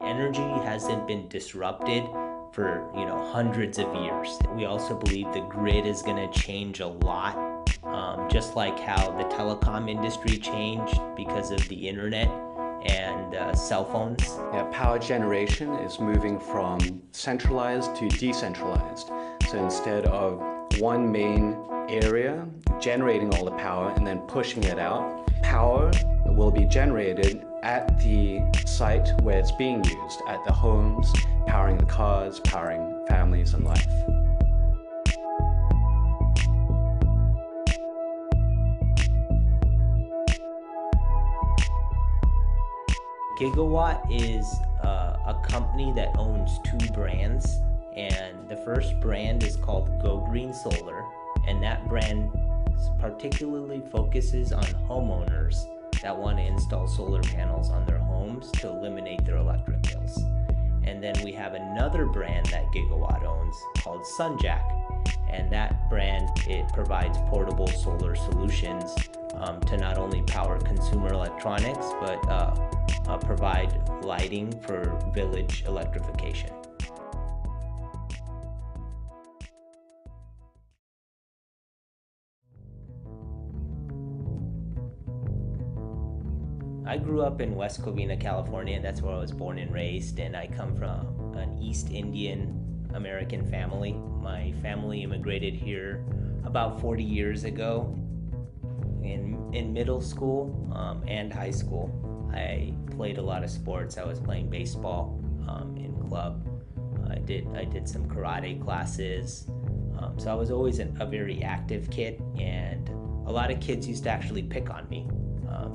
energy hasn't been disrupted for hundreds of years. We also believe the grid is going to change a lot, just like how the telecom industry changed because of the internet and cell phones. Yeah, power generation is moving from centralized to decentralized. So instead of one main area generating all the power and then pushing it out, power will be generated at the site where it's being used, at the homes, powering the cars, powering families and life. Gigawatt is a company that owns two brands, and the first brand is called GoGreenSolar, and that brand particularly focuses on homeowners that want to install solar panels on their homes to eliminate their electric bills. And then we have another brand that Gigawatt owns called SunJack, and that brand, it provides portable solar solutions to not only power consumer electronics, but provide lighting for village electrification. I grew up in West Covina, California. That's where I was born and raised, and I come from an East Indian American family. My family immigrated here about 40 years ago. In middle school and high school, I played a lot of sports. I was playing baseball in club. I did some karate classes. So I was always a very active kid, and a lot of kids used to actually pick on me.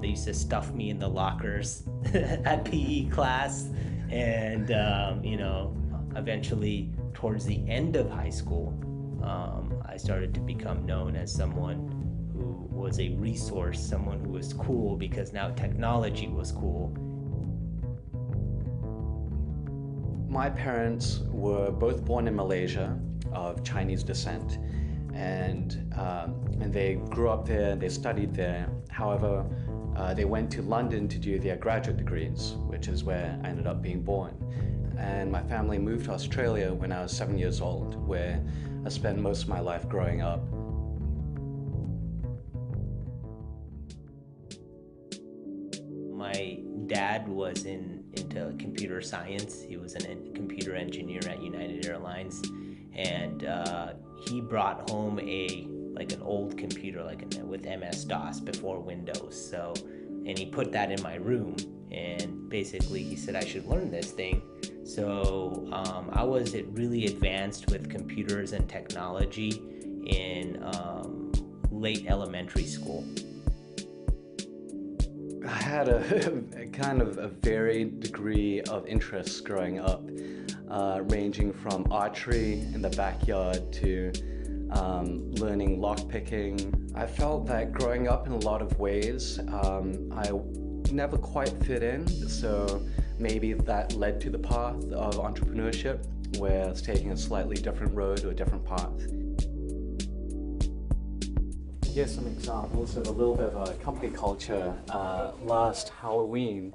They used to stuff me in the lockers at PE class, and eventually towards the end of high school, I started to become known as someone who was a resource, someone who was cool because now technology was cool. My parents were both born in Malaysia of Chinese descent, and they grew up there, they studied there. However, they went to London to do their graduate degrees, which is where I ended up being born. And my family moved to Australia when I was 7 years old, where I spent most of my life growing up. My dad was into computer science. He was a computer engineer at United Airlines, and he brought home an old computer, with MS-DOS before Windows. So, and he put that in my room, and basically he said I should learn this thing. So I was really advanced with computers and technology in late elementary school. I had a kind of a varied degree of interests growing up, ranging from archery in the backyard to learning lockpicking. I felt that growing up in a lot of ways, I never quite fit in, so maybe that led to the path of entrepreneurship, where I was taking a slightly different road or a different path. Here's some examples of a little bit of a company culture. Last Halloween,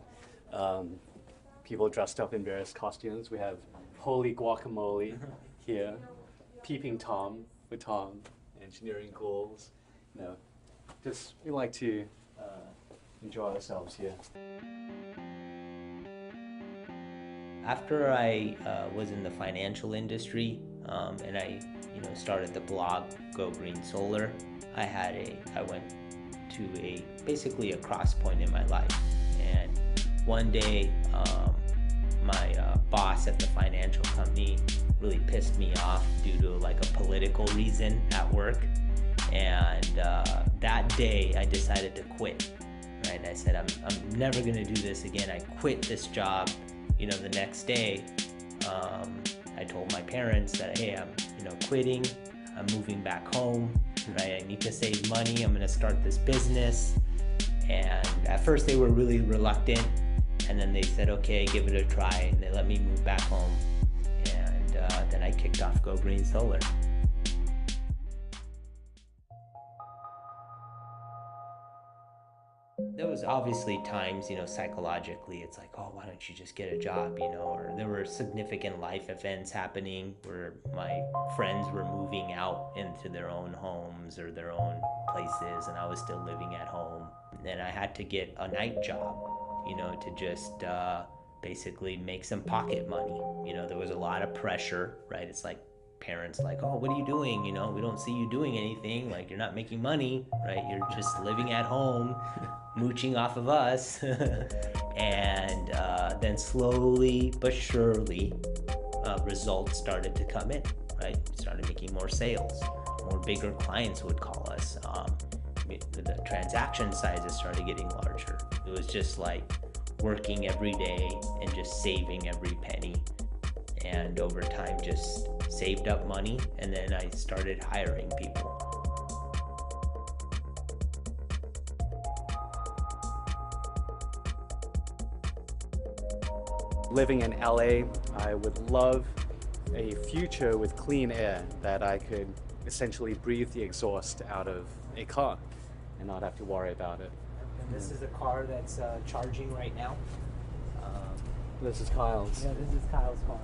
people dressed up in various costumes. We have Holy Guacamole here, Peeping Tom with Tom, engineering goals. We like to enjoy ourselves here. After I was in the financial industry and I started the blog Go Green Solar, I went to basically a cross point in my life. And one day my boss at the financial company really pissed me off due to a political reason at work. And that day I decided to quit. Right? I said, I'm never gonna do this again. I quit this job. The next day, I told my parents that, hey, I'm quitting. I'm moving back home. Right? I need to save money. I'm gonna start this business. And at first they were really reluctant, and then they said, okay, give it a try, and they let me move back home. And then I kicked off Go Green Solar. There was obviously times, psychologically, it's like, oh, why don't you just get a job, or there were significant life events happening where my friends were moving out into their own homes or their own places, and I was still living at home. And I had to get a night job, to just basically make some pocket money. There was a lot of pressure, right? It's like parents like, oh, what are you doing? We don't see you doing anything. Like, you're not making money, right? You're just living at home, mooching off of us. And then slowly but surely, results started to come in, right? We started making more sales. More bigger clients would call us. The transaction sizes started getting larger. It was just like working every day and just saving every penny. And over time, just saved up money, and then I started hiring people. Living in LA, I would love a future with clean air, that I could essentially breathe the exhaust out of a car and not have to worry about it. And this is a car that's charging right now. This is Kyle's. Yeah, this is Kyle's car.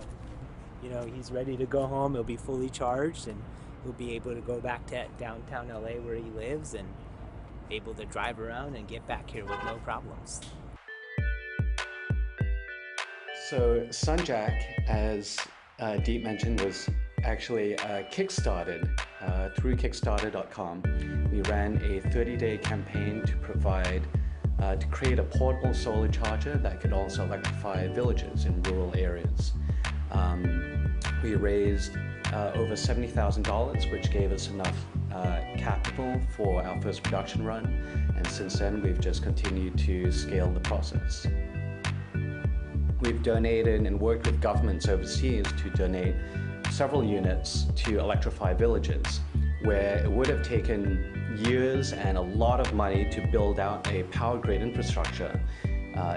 He's ready to go home. He'll be fully charged, and he'll be able to go back to downtown LA where he lives and able to drive around and get back here with no problems. So SunJack, as Deep mentioned, was actually kickstarted through Kickstarter.com. We ran a 30-day campaign to create a portable solar charger that could also electrify villages in rural areas. We raised over $70,000, which gave us enough capital for our first production run, and since then we've just continued to scale the process. We've donated and worked with governments overseas to donate several units to electrify villages, where it would have taken years and a lot of money to build out a power grid infrastructure.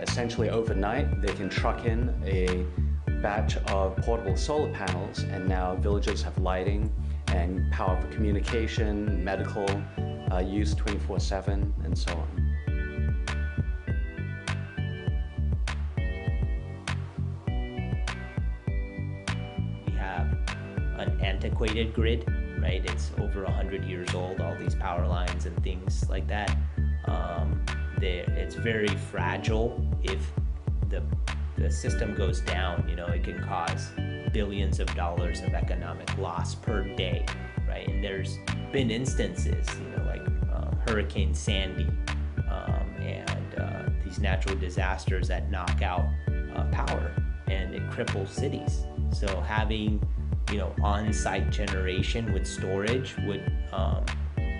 Essentially overnight, they can truck in a batch of portable solar panels, and now villages have lighting and power for communication, medical use 24/7, and so on. We have an antiquated grid, right? It's over 100 years old, all these power lines and things like that. It's very fragile. If the system goes down, it can cause billions of dollars of economic loss per day, right? And there's been instances, like Hurricane Sandy and these natural disasters that knock out power, and it cripples cities. So having, on-site generation with storage would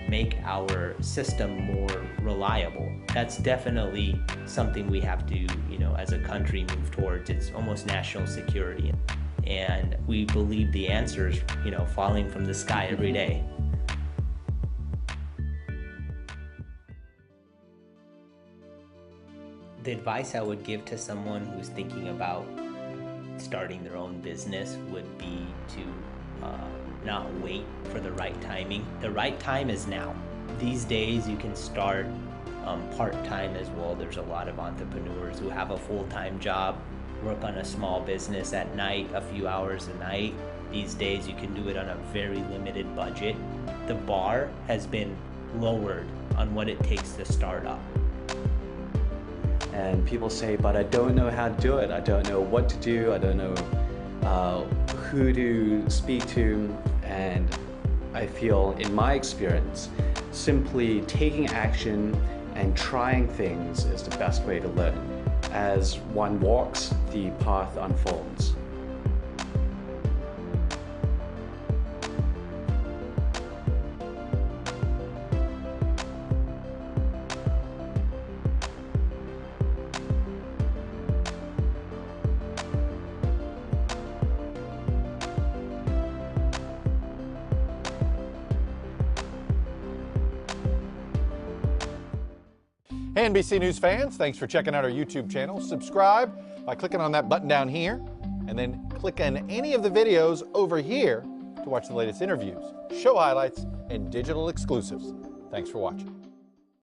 make our system more reliable. That's definitely something we have to, as a country, move towards. It's almost national security. And we believe the answers, falling from the sky every day. The advice I would give to someone who's thinking about starting their own business would be to not wait for the right timing. The right time is now. These days you can start part-time as well. There's a lot of entrepreneurs who have a full-time job, work on a small business at night, a few hours a night. These days you can do it on a very limited budget. The bar has been lowered on what it takes to start up. And people say, but I don't know how to do it. I don't know what to do. I don't know who to speak to. And I feel, in my experience, simply taking action and trying things is the best way to learn. As one walks, the path unfolds. Hey NBC News fans, thanks for checking out our YouTube channel. Subscribe by clicking on that button down here, and then click on any of the videos over here to watch the latest interviews, show highlights, and digital exclusives. Thanks for watching.